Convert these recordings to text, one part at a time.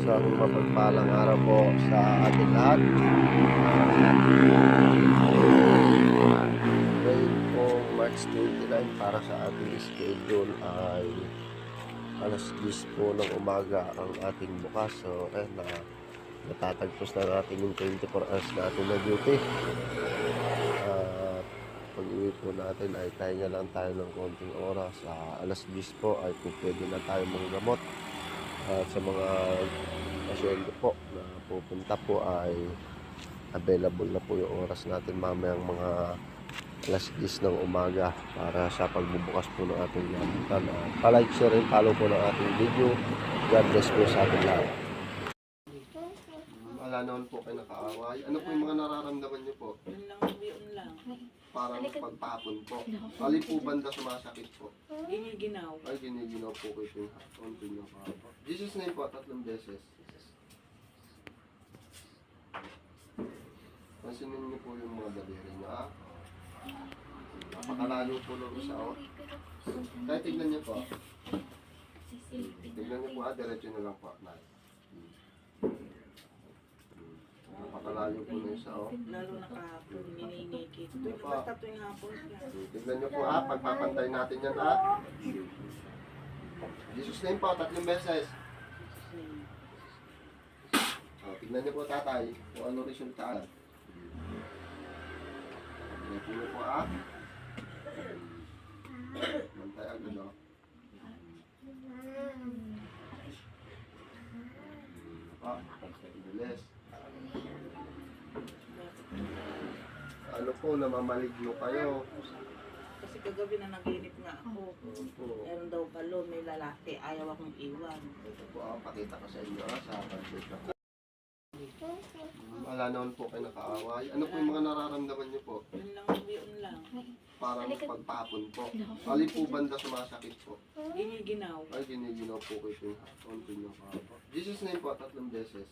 Isang mapagpalang araw po sa ating lahat. Ngayon po March 29 para sa ating schedule ay alas 10 po ng umaga ang ating bukas. So natatagpos na natin yung 24 hours natin na duty. Pag-uwi po natin ay tahinga lang tayo ng konting oras. Alas 10 po ay pwede na tayo manggamot. At sa mga pasyente po na pupunta po ay available na po yung oras natin mamayang mga alas 10 ng umaga para sa pagbubukas po ng ating gamutan. Pa-like, share, and follow po ng ating video. God bless po sa ating lahat. Wala naman po kayo nakaaway. Ano po yung mga nararamdaman niyo po? Yun lang. Parang pagpapon po. Alin po banda sumasakit po? Giniginaw. Ay, giniginaw po kayo yung konti nyo pa. Jesus name po, 3 beses. Pansinin niyo po yung mga daliri nyo, Napakalalo po ng isa, Kahit tignan niyo po. Tignan niyo po, diretso na lang po. Napakalayo po ng isa, Lalo na kahapon, nininigit. Basta tuwing hapon siya. Tignan niyo po, pagpapantay natin yan, Jesus name po, 3 beses. Tignan niyo po, tatay, kung ano resulta. Tignan niyo po, Mantay agad, Bilis. Ano po, namamaligno kayo. Kasi kagabi na naginip nga ako. Meron daw palo, may lalaki, ayaw akong iwan. Ito po, pakita ko sa inyo, sa pag-check. Wala naman po kayo nakaaway. Ano po yung mga nararamdaman niyo po? Yun lang. Parang pagpapon po. Alin po banda sumasakit po? Giniginaw. Ay, giniginaw po kayo yung konti nyo pa. Jesus name po, 3 beses.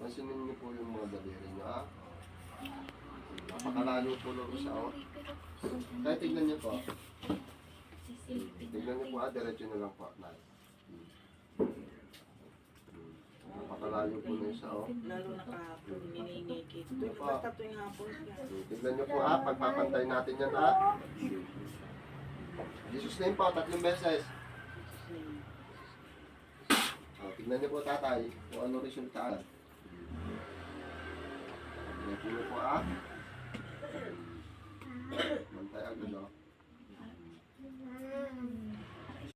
Pansinin niyo po yung mga daliri nyo, Napakalalo po ng isa, Kahit tignan niyo po. Tignan niyo po, diretso na lang po. Napakalayo po ng isa, Lalo na kahapon, nininigit. Basta tuwing hapon siya. Tignan niyo po, pagpapantay natin yan, Jesus name po, 3 beses. Tignan niyo po, tatay, kung ano resulta. Tignan niyo po, Mantay agad,